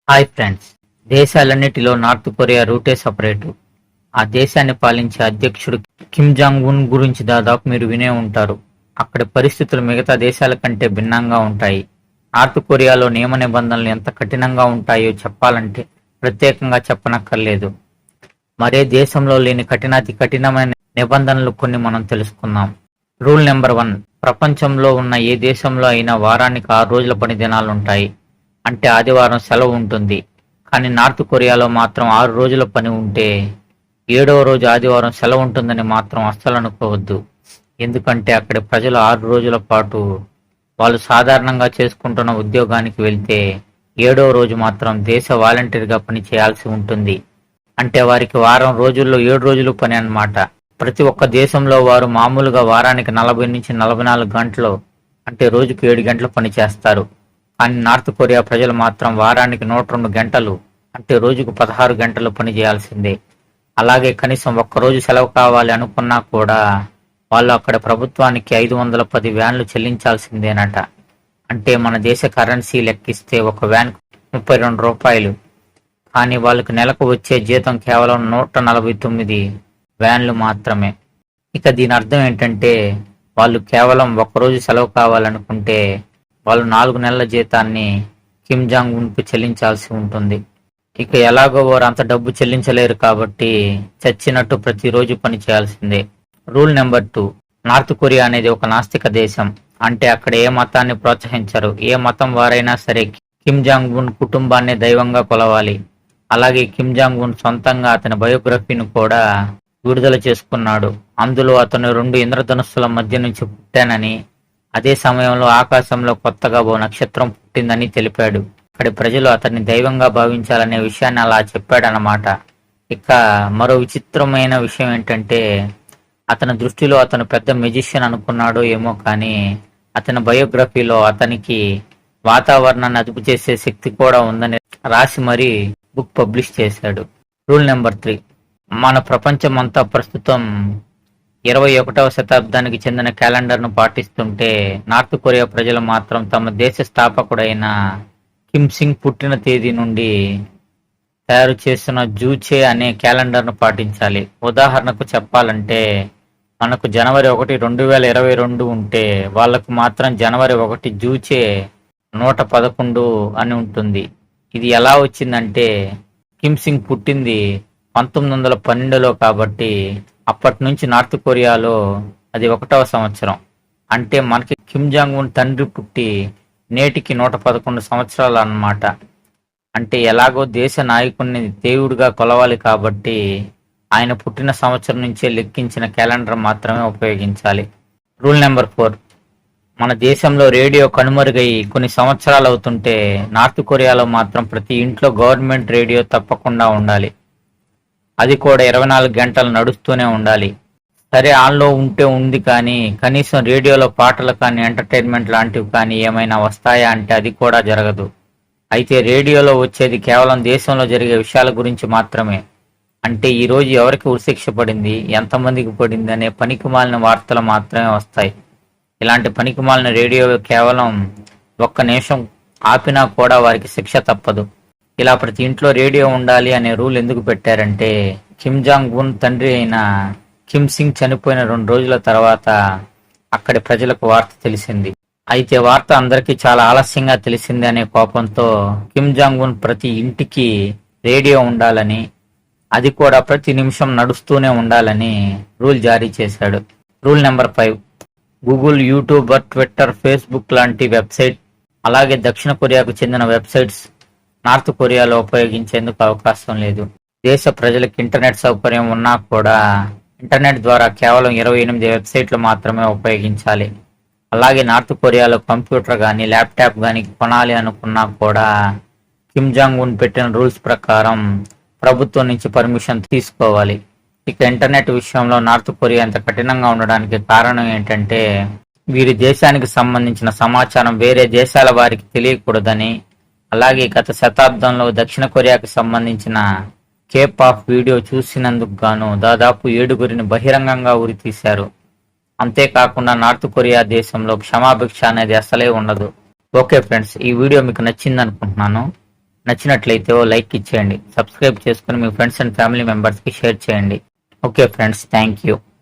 Hi friends, దేశాలన్నిటిలో north Korea రూటే separate. ఆ దేశాన్ని పాలించే అధ్యక్షుడు కిమ్ జాంగ్ ఉన్ గురించి దాదాపు మీరు వినే ఉంటారు. అక్కడి పరిస్థితులు మిగతా దేశాల కంటే భిన్నంగా ఉంటాయి. నార్త్ కొరియాలో నియమ నిబంధనలు ఎంత కఠినంగా ఉంటాయో చెప్పాలంటే ప్రత్యేకంగా చెప్పనక్కర్లేదు. మరే దేశంలో లేని కఠినాతి కఠినమైన నిబంధనలు కొన్ని మనం తెలుసుకుందాం. Rule number 1. ప్రపంచంలో ఉన్న ఏ దేశంలో అయినా వారానికి 6 రోజుల పని దినాలుంటాయి. అంటే ఆదివారం సెలవు ఉంటుంది. కానీ నార్త్ కొరియాలో మాత్రం 6 రోజుల పని ఉంటే 7వ రోజు ఆదివారం సెలవు ఉంటుందని మాత్రం అస్సలు అనుకోవద్దు. ఎందుకంటే అక్కడి ప్రజలు 6 రోజుల పాటు వాళ్ళు సాధారణంగా చేసుకుంటున్న ఉద్యోగానికి వెళ్తే 7వ రోజు మాత్రం దేశ వాలంటీర్గా పని చేయాల్సి ఉంటుంది. అంటే వారికి వారం రోజుల్లో 7 రోజులు పని అన్నమాట. ప్రతి ఒక్క దేశంలో వారు మామూలుగా వారానికి 40 నుంచి 44 గంటలు, అంటే రోజుకు 7 గంటలు పని చేస్తారు. కానీ నార్త్ కొరియా ప్రజలు మాత్రం వారానికి 102 గంటలు, అంటే రోజుకు 16 గంటలు పని చేయాల్సిందే. అలాగే కనీసం ఒక్కరోజు సెలవు కావాలి అనుకున్నా కూడా వాళ్ళు అక్కడ ప్రభుత్వానికి 510 వ్యాన్లు చెల్లించాల్సిందేనట. అంటే మన దేశ కరెన్సీ లెక్కిస్తే ఒక వ్యాన్ 32 రూపాయలు. కానీ వాళ్ళకి నెలకు వచ్చే జీతం కేవలం 149 వ్యాన్లు మాత్రమే. ఇక దీని అర్థం ఏంటంటే వాళ్ళు కేవలం ఒక్కరోజు సెలవు కావాలనుకుంటే వాళ్ళు 4 నెలల జీతాన్ని కిమ్ జాంగ్ ఉన్కు చెల్లించాల్సి ఉంటుంది. ఇక ఎలాగో వారు అంత డబ్బు చెల్లించలేరు కాబట్టి చచ్చినట్టు ప్రతిరోజు పని చేయాల్సిందే. Rule number 2. నార్త్ కొరియా అనేది ఒక నాస్తిక దేశం. అంటే అక్కడ ఏ మతాన్ని ప్రోత్సహించరు. ఏ మతం వారైనా సరే కిమ్ జాంగ్ ఉన్ కుటుంబాన్ని దైవంగా కొలవాలి. అలాగే కిమ్ జాంగ్ ఉన్ సొంతంగా అతని బయోగ్రఫీని కూడా విడుదల చేసుకున్నాడు. అందులో అతను 2 ఇంద్రధనుస్సుల మధ్య నుంచి పుట్టానని, అదే సమయంలో ఆకాశంలో కొత్తగా ఓ నక్షత్రం పుట్టిందని తెలిపాడు. అక్కడి ప్రజలు అతన్ని దైవంగా భావించాలనే విషయాన్ని అలా చెప్పాడనమాట. ఇక మరో విచిత్రమైన విషయం ఏంటంటే అతని దృష్టిలో అతను పెద్ద మెజిషియన్ అనుకున్నాడో ఏమో, కానీ అతని బయోగ్రఫీలో అతనికి వాతావరణాన్ని అదుపు చేసే శక్తి కూడా ఉందని రాసి మరీ బుక్ పబ్లిష్ చేశాడు. Rule number 3. మన ప్రపంచం అంతా ప్రస్తుతం 21వ శతాబ్దానికి చెందిన క్యాలెండర్ను పాటిస్తుంటే నార్త్ కొరియా ప్రజలు మాత్రం తమ దేశ స్థాపకుడైన కిమ్ సింగ్ పుట్టిన తేదీ నుండి తయారు చేస్తున్న జూచే అనే క్యాలెండర్ను పాటించాలి. ఉదాహరణకు చెప్పాలంటే మనకు జనవరి 1, 2022 ఉంటే వాళ్లకు మాత్రం జనవరి 1 జూచే 111 అని ఉంటుంది. ఇది ఎలా వచ్చిందంటే కిమ్ సింగ్ పుట్టింది 1912లో కాబట్టి అప్పటి నుంచి నార్త్ కొరియాలో అది 1వ సంవత్సరం. అంటే మనకి కిమ్ జాంగ్ ఉన్ తండ్రి పుట్టి నేటికి 111 సంవత్సరాలు అన్నమాట. అంటే ఎలాగో దేశ నాయకుడిని దేవుడిగా కొలవాలి కాబట్టి ఆయన పుట్టిన సంవత్సరం నుంచే లెక్కించిన క్యాలెండర్ మాత్రమే ఉపయోగించాలి. Rule number 4. మన దేశంలో రేడియో కనుమరుగై కొన్ని సంవత్సరాలు అవుతుంటే నార్త్ కొరియాలో మాత్రం ప్రతి ఇంట్లో గవర్నమెంట్ రేడియో తప్పకుండా ఉండాలి. అది కూడా 24 గంటలు నడుస్తూనే ఉండాలి. సరే, ఆన్లో ఉంటే ఉంది, కానీ కనీసం రేడియోలో పాటలు కానీ ఎంటర్టైన్మెంట్ లాంటివి కానీ ఏమైనా వస్తాయా అంటే అది కూడా జరగదు. అయితే రేడియోలో వచ్చేది కేవలం దేశంలో జరిగే విషయాల గురించి మాత్రమే. అంటే ఈరోజు ఎవరికి ఉరిశిక్ష పడింది, ఎంతమందికి పడింది అనే పనికిమాలిన వార్తలు మాత్రమే వస్తాయి. ఇలాంటి పనికిమాలిన రేడియో కేవలం 1 నిమిషం ఆపినా కూడా వారికి శిక్ష తప్పదు. ఇలా ప్రతి ఇంట్లో రేడియో ఉండాలి అనే రూల్ ఎందుకు పెట్టారంటే కిమ్ జాంగ్ ఉన్ తండ్రి అయిన కిమ్ సింగ్ చనిపోయిన 2 రోజుల తర్వాత అక్కడి ప్రజలకు వార్త తెలిసింది. అయితే వార్త అందరికీ చాలా ఆలస్యంగా తెలిసింది అనే కోపంతో కిమ్ జాంగ్ ఉన్ ప్రతి ఇంటికి రేడియో ఉండాలని, అది కూడా ప్రతి నిమిషం నడుస్తూనే ఉండాలని రూల్ జారీ చేశాడు. Rule number 5. Google, YouTube, Twitter, Facebook లాంటి వెబ్సైట్, అలాగే దక్షిణ కొరియాకు చెందిన వెబ్సైట్స్ నార్త్ కొరియాలో ఉపయోగించేందుకు అవకాశం లేదు. దేశ ప్రజలకు ఇంటర్నెట్ సౌకర్యం ఉన్నా కూడా ఇంటర్నెట్ ద్వారా కేవలం 28 వెబ్సైట్లు మాత్రమే ఉపయోగించాలి. అలాగే నార్త్ కొరియాలో కంప్యూటర్ కానీ ల్యాప్టాప్ కానీ కొనాలి అనుకున్నా కూడా కిమ్ జాంగ్ ఉన్ పెట్టిన రూల్స్ ప్రకారం ప్రభుత్వం నుంచి పర్మిషన్ తీసుకోవాలి. ఇక ఇంటర్నెట్ విషయంలో నార్త్ కొరియా ఎంత కఠినంగా ఉండడానికి కారణం ఏంటంటే వీరి దేశానికి సంబంధించిన సమాచారం వేరే దేశాల వారికి తెలియకూడదని, అలాగే గత శతాబ్దంలో దక్షిణ కొరియాకు సంబంధించిన కేప్ ఆఫ్ వీడియో చూసినందుకు గాను దాదాపు 7గురిని బహిరంగంగా ఉరితీశారు. అంతేకాకుండా నార్త్ కొరియా దేశంలో క్షమాభిక్ష అనేది అసలే ఉండదు. ఓకే ఫ్రెండ్స్, ఈ వీడియో మీకు నచ్చింది అనుకుంటున్నాను. నచ్చినట్లయితే ఓ లైక్ ఇచ్చేయండి. సబ్స్క్రైబ్ చేసుకుని మీ ఫ్రెండ్స్ అండ్ ఫ్యామిలీ మెంబర్స్కి షేర్ చేయండి. Okay friends, thank you.